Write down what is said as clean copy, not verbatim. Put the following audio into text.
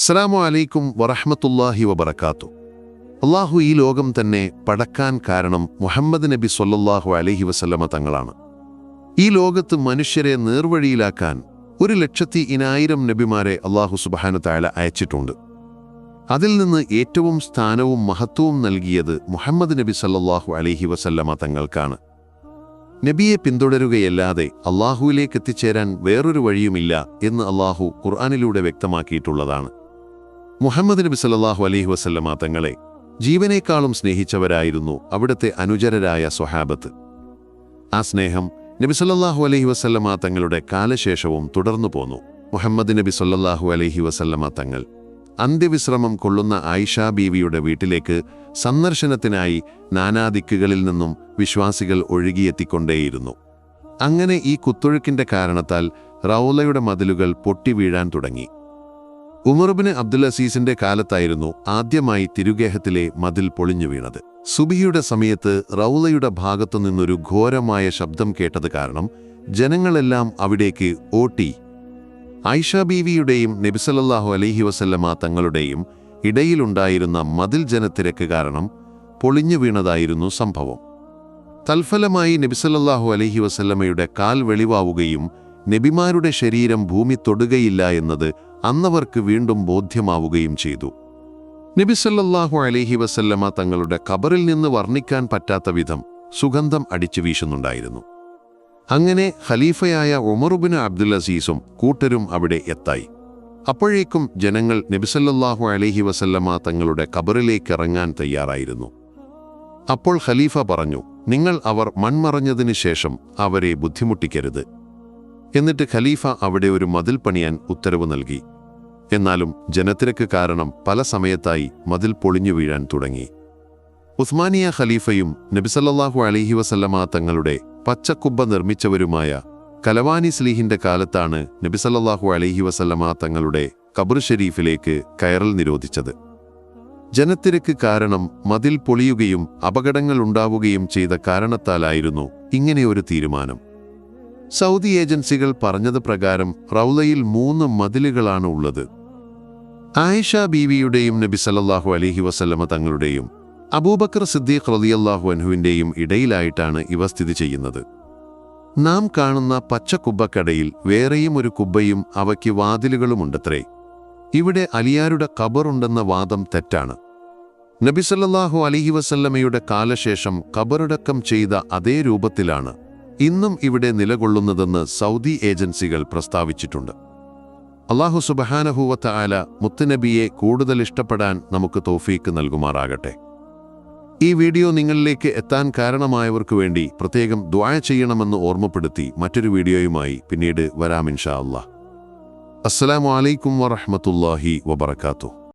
അസ്സലാമു അലൈക്കും വറഹ്മത്തുള്ളാഹി വബറകാതുഹു. അല്ലാഹു ഈ ലോകം തന്നെ പടക്കാൻ കാരണം മുഹമ്മദ് നബി സ്വല്ലല്ലാഹു അലൈഹി വസല്ലമ തങ്ങളാണ്. ഈ ലോകത്ത് മനുഷ്യരെ നേർവഴിയിലാക്കാൻ 1,10,000 നബിമാരെ അല്ലാഹു സുബ്ഹാനഹു തആല അയച്ചിട്ടുണ്ട്. അതിൽ നിന്ന് ഏറ്റവും സ്ഥാനവും മഹത്വവും നൽകിയത് മുഹമ്മദ് നബി സല്ലല്ലാഹു അലൈഹി വസല്ലമ തങ്ങൾക്കാണ്. നബിയെ പിന്തുടരുകയല്ലാതെ അല്ലാഹുവിലേക്ക് എത്തിച്ചേരാൻ വേറൊരു വഴിയുമില്ല എന്ന് അല്ലാഹു ഖുർആനിലൂടെ വ്യക്തമാക്കിയിട്ടുള്ളതാണ്. മുഹമ്മദ് നബി സല്ലല്ലാഹു അലൈഹി വസല്ലമ തങ്ങളെ ജീവനേക്കാളും സ്നേഹിച്ചവരായിരുന്നു അവിടുത്തെ അനുചരരായ സ്വഹാബത്ത്. ആ സ്നേഹം നബി സല്ലല്ലാഹു അലൈഹി വസല്ലമ തങ്ങളുടെ കാലശേഷവും തുടർന്നു പോന്നു. മുഹമ്മദ് നബി സല്ലല്ലാഹു അലൈഹി വസല്ലമ തങ്ങൾ അന്ത്യവിശ്രമം കൊള്ളുന്ന ആയിഷാ ബീവിയുടെ വീട്ടിലേക്ക് സന്ദർശനത്തിനായി നാനാദിക്കുകളിൽ നിന്നും വിശ്വാസികൾ ഒഴുകിയെത്തിക്കൊണ്ടേയിരുന്നു. അങ്ങനെ ഈ കുത്തൊഴുക്കിന്റെ കാരണത്താൽ റൗളയുടെ മതിലുകൾ പൊട്ടിവീഴാൻ തുടങ്ങി. ഉമർ ഇബ്നു അബ്ദുൽ അസീസിന്റെ കാലത്തായിരുന്നു ആദ്യമായി തിരുഗേഹത്തിലെ മതിൽ പൊളിഞ്ഞു വീണത്. സുബഹിയുടെ സമയത്ത് റൗളയുടെ ഭാഗത്തുനിന്നൊരു ഘോരമായ ശബ്ദം കേട്ടത് കാരണം ജനങ്ങളെല്ലാം അവിടേക്ക് ഓട്ടി. ആയിഷാ ബീവിയുടെയും നബി സല്ലല്ലാഹു അലൈഹി വസല്ലമ തങ്ങളുടെയും ഇടയിലുണ്ടായിരുന്ന മതിൽ ജനത്തിരക്ക് കാരണം പൊളിഞ്ഞു വീണതായിരുന്നു സംഭവം. തൽഫലമായി നബി സല്ലല്ലാഹു അലൈഹി വസല്ലമയുടെ കാൽ വെളിവാവുകയും നബിമാരുടെ ശരീരം ഭൂമി തൊടുകയില്ല എന്നത് അന്നവർക്ക് വീണ്ടും ബോധ്യമാവുകയും ചെയ്തു. നബി സല്ലല്ലാഹു അലൈഹി വസല്ലമ തങ്ങളുടെ ഖബറിൽ നിന്ന് വർണ്ണിക്കാൻ പറ്റാത്ത വിധം സുഗന്ധം അടിച്ചു വീശുന്നുണ്ടായിരുന്നു. അങ്ങനെ ഖലീഫയായ ഉമർ ഇബ്നു അബ്ദുൽ അസീസും കൂട്ടരും അവിടെ എത്തായി. അപ്പോഴേക്കും ജനങ്ങൾ നബി സല്ലല്ലാഹു അലൈഹി വസല്ലമ തങ്ങളുടെ ഖബറിലേക്ക് ഇറങ്ങാൻ തയ്യാറായിരുന്നു. അപ്പോൾ ഖലീഫ പറഞ്ഞു, നിങ്ങൾ അവർ മൺമറഞ്ഞതിനു ശേഷം അവരെ ബുദ്ധിമുട്ടിക്കരുത്. എന്നിട്ട് ഖലീഫ അവിടെ ഒരു മതിൽ പണിയാൻ ഉത്തരവ് നൽകി. എന്നാലും ജനത്തിരക്ക് കാരണം പല സമയത്തായി മതിൽ പൊളിഞ്ഞു വീഴാൻ തുടങ്ങി. ഉസ്മാനിയ ഖലീഫയും നബി സല്ലല്ലാഹു അലൈഹി വസല്ലമ തങ്ങളുടെ പച്ചക്കുബ്ബ നിർമ്മിച്ചവരുമായ കലവാനി സ്ലീഹിന്റെ കാലത്താണ് നബി സല്ലല്ലാഹു അലൈഹി വസല്ലമ തങ്ങളുടെ ഖബർ ഷരീഫിലേക്ക് കയറൽ നിരോധിച്ചത്. ജനത്തിരക്ക് കാരണം മതിൽ പൊളിയുകയും അപകടങ്ങൾ ഉണ്ടാവുകയും ചെയ്ത കാരണത്താലായിരുന്നു ഇങ്ങനെയൊരു തീരുമാനം. സൗദി ഏജൻസികൾ പറഞ്ഞത് പ്രകാരം റൗളയിൽ 3 മതിലുകളാണ് ഉള്ളത്. ആയിഷാ ബീവിയുടെയും നബി സല്ലല്ലാഹു അലൈഹി വസല്ലമ തങ്ങളുടെയും അബൂബക്കർ സിദ്ദീഖ് റളിയല്ലാഹു അൻഹുവിന്റെയും ഇടയിലായിട്ടാണ് ഇവ സ്ഥിതി ചെയ്യുന്നത്. നാം കാണുന്ന പച്ചക്കുബ്ബക്കടയിൽ വേറെയും ഒരു കുബ്ബയും അവയ്ക്ക് വാതിലുകളുമുണ്ടത്രേ. ഇവിടെ അലിയാരുടെ ഖബറുണ്ടെന്ന വാദം തെറ്റാണ്. നബി സല്ലല്ലാഹു അലൈഹി വസല്ലമയുടെ കാലശേഷം ഖബറടക്കം ചെയ്ത അതേ രൂപത്തിലാണ് ഇന്നും ഇവിടെ നിലകൊള്ളുന്നതെന്ന് സൗദി ഏജൻസികൾ പ്രസ്താവിച്ചിട്ടുണ്ട്. അല്ലാഹു സുബ്ഹാനഹു വ തആല മുത്തുനബിയെ കൂടുതൽ ഇഷ്ടപ്പെടാൻ നമുക്ക് തൗഫീക്ക് നൽകുമാറാകട്ടെ. ഈ വീഡിയോ നിങ്ങളിലേക്ക് എത്താൻ കാരണമായവർക്ക് വേണ്ടി പ്രത്യേകം ദുആ ചെയ്യണമെന്ന് ഓർമ്മപ്പെടുത്തി മറ്റൊരു വീഡിയോയുമായി പിന്നീട് വരാം ഇൻഷാ അല്ലാഹ്. അസ്സലാമു അലൈക്കും വറഹ്മത്തുള്ളാഹി വബറകാതുഹു.